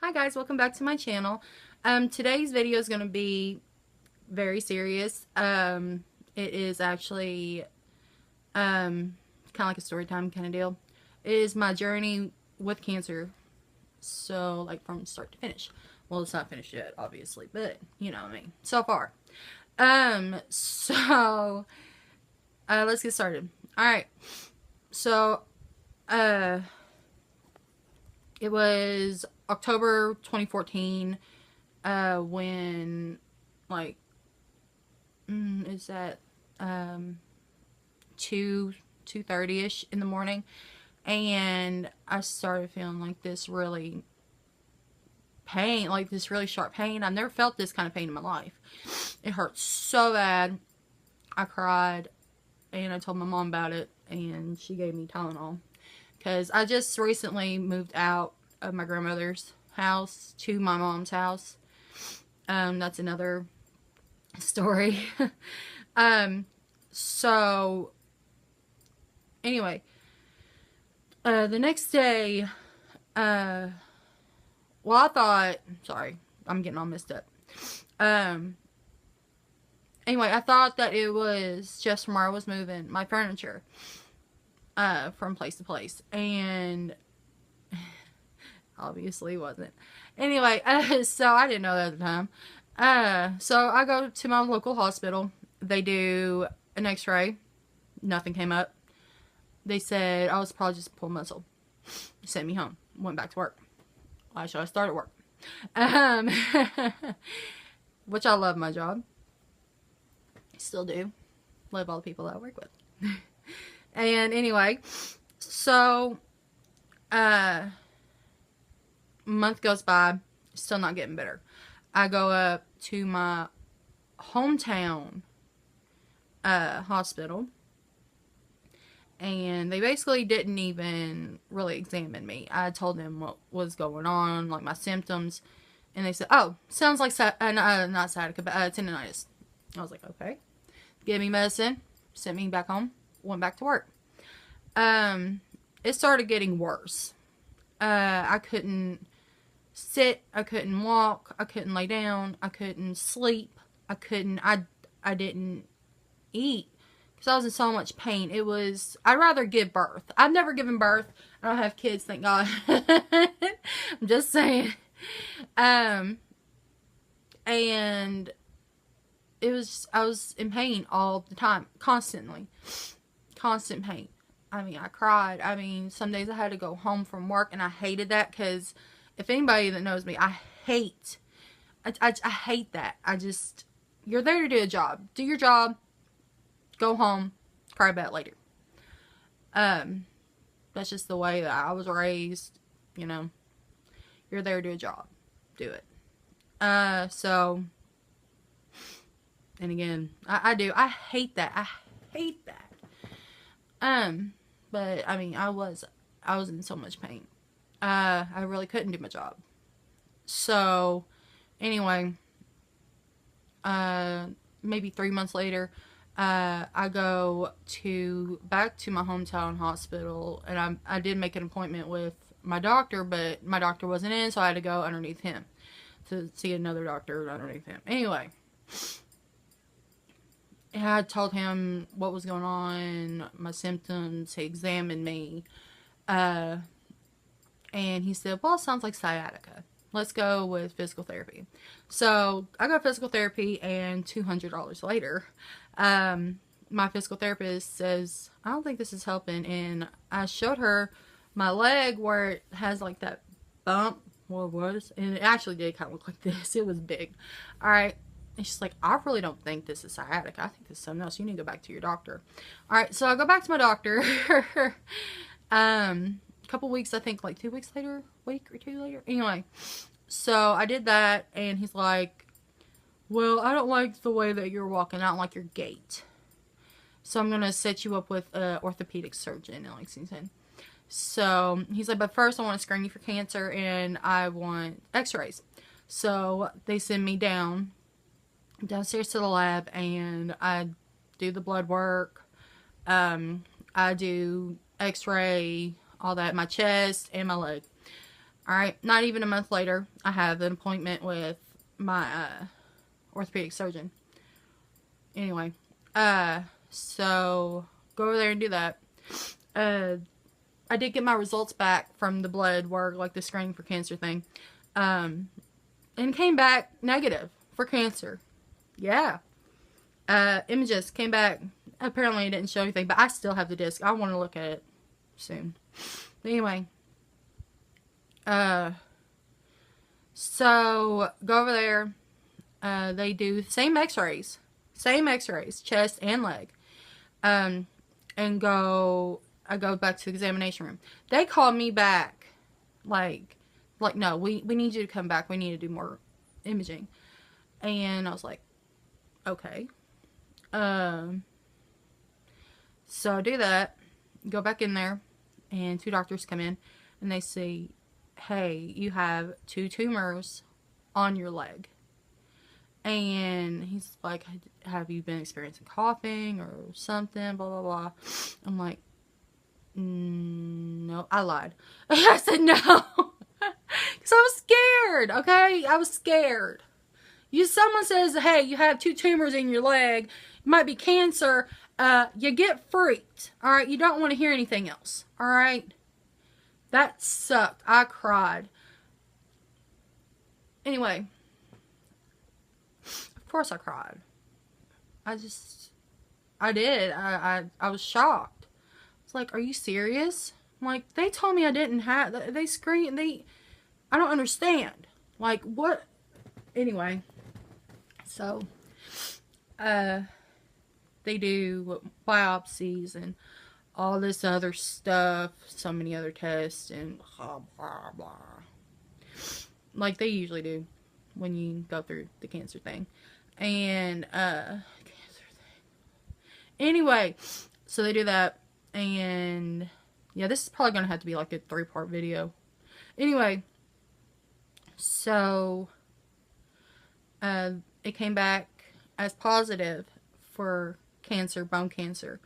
Hi guys, welcome back to my channel. Today's video is going to be very serious. It is actually kind of like a story time kind of deal. It is my journey with cancer. So like from start to finish. Well, it's not finished yet, obviously, but you know what I mean. So far. Let's get started. Alright. So, it was October 2014 when like is that 2:30ish in the morning, and I started feeling like this really pain, like this really sharp pain. I've never felt this kind of pain in my life. It hurt so bad. I cried and I told my mom about it, and she gave me Tylenol because I just recently moved out of my grandmother's house to my mom's house. That's another story. um, so anyway, the next day, well, I thought, sorry, I'm getting all messed up. Anyway, I thought that it was just from where I was moving my furniture, from place to place, and obviously wasn't. Anyway, so I didn't know that at the time. So I go to my local hospital. They do an x-ray. Nothing came up. They said I was probably just a pulled muscle. Sent me home. Went back to work. Why should I start at work? Um, which I love my job. Still do. Love all the people that I work with. And anyway, so, month goes by, still not getting better. I go up to my hometown hospital, and they basically didn't even really examine me. I told them what was going on, like my symptoms, and they said, "Oh, sounds like not sciatica, but tendonitis." I was like, "Okay." Gave me medicine, sent me back home, went back to work. It started getting worse. I couldn't sit, I couldn't walk, I couldn't lay down, I couldn't sleep, I didn't eat because I was in so much pain. It was, I'd rather give birth. I've never given birth. I don't have kids, thank God. I'm just saying. And it was, I was in pain all the time, constantly. Constant pain. I mean, I cried. I mean, some days I had to go home from work, and I hated that because if anybody that knows me, I hate that. You're there to do a job. Do your job. Go home. Cry about it later. That's just the way that I was raised. You know, you're there to do a job. Do it. So, and again, I do. I hate that. I hate that. But I mean, I was in so much pain. I really couldn't do my job. So, anyway, maybe 3 months later, I go back to my hometown hospital, and I did make an appointment with my doctor, but my doctor wasn't in, so I had to go underneath him to see another doctor underneath him. Anyway, I told him what was going on, my symptoms. He examined me, and he said, "Well, it sounds like sciatica. Let's go with physical therapy." So I got physical therapy, and $200 later, my physical therapist says, "I don't think this is helping." And I showed her my leg where it has like that bump. Well, it was, and it actually did kind of look like this. It was big. All right. And she's like, "I really don't think this is sciatica. I think this is something else. You need to go back to your doctor." All right. So I go back to my doctor. A couple weeks, I think, like 2 weeks later, week or two later. Anyway, so I did that, and he's like, "Well, I don't like the way that you're walking. I don't like your gait. So I'm going to set you up with an orthopedic surgeon in Lexington." So he's like, "But first I want to screen you for cancer, and I want x-rays." So they send me downstairs to the lab, and I do the blood work. I do x-ray, all that, my chest and my leg. All right, not even a month later, I have an appointment with my orthopedic surgeon. Anyway, so go over there and do that. I did get my results back from the blood work, like the screening for cancer thing, and came back negative for cancer. Yeah. Images came back. Apparently it didn't show anything, but I still have the disc. I want to look at it soon. But anyway, so go over there. They do same x-rays, chest and leg. And I go back to the examination room. They called me back, like, no, we need you to come back. We need to do more imaging. And I was like, okay. So I do that, go back in there, and 2 doctors come in, and they say, hey, you have 2 tumors on your leg. And he's like, have you been experiencing coughing or something, blah, blah, blah. I'm like, no, I lied. I said no. Because I was scared, okay? I was scared. Someone says, hey, you have 2 tumors in your leg, it might be cancer, you get freaked, alright? You don't want to hear anything else, alright? That sucked. I cried. Anyway, of course I cried. I did. I was shocked. It's like, are you serious? I'm like, they told me I didn't have, they screamed, I don't understand. Like, what? Anyway, so, they do biopsies and all this other stuff, so many other tests, and blah, blah, blah. Like they usually do when you go through the cancer thing. And, anyway, so they do that, and, yeah, this is probably going to have to be like a 3-part video. Anyway, so, it came back as positive for cancer, bone cancer.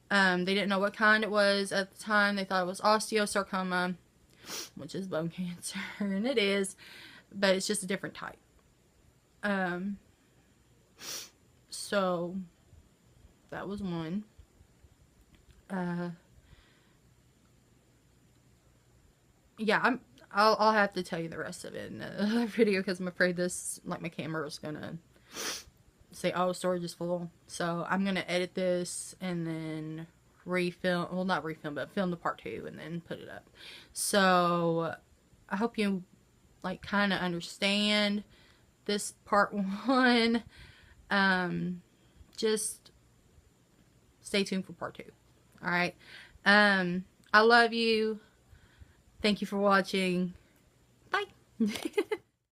They didn't know what kind it was at the time. They thought it was osteosarcoma, which is bone cancer, and it is, but it's just a different type. So that was one. Yeah, I'll have to tell you the rest of it in another video because I'm afraid this, like, my camera is gonna say, oh, storage is full. So I'm gonna edit this and then refilm, well, not refilm, but film the part 2 and then put it up. So I hope you, like, kind of understand this part 1. Just stay tuned for part 2. Alright. I love you. Thank you for watching. Bye.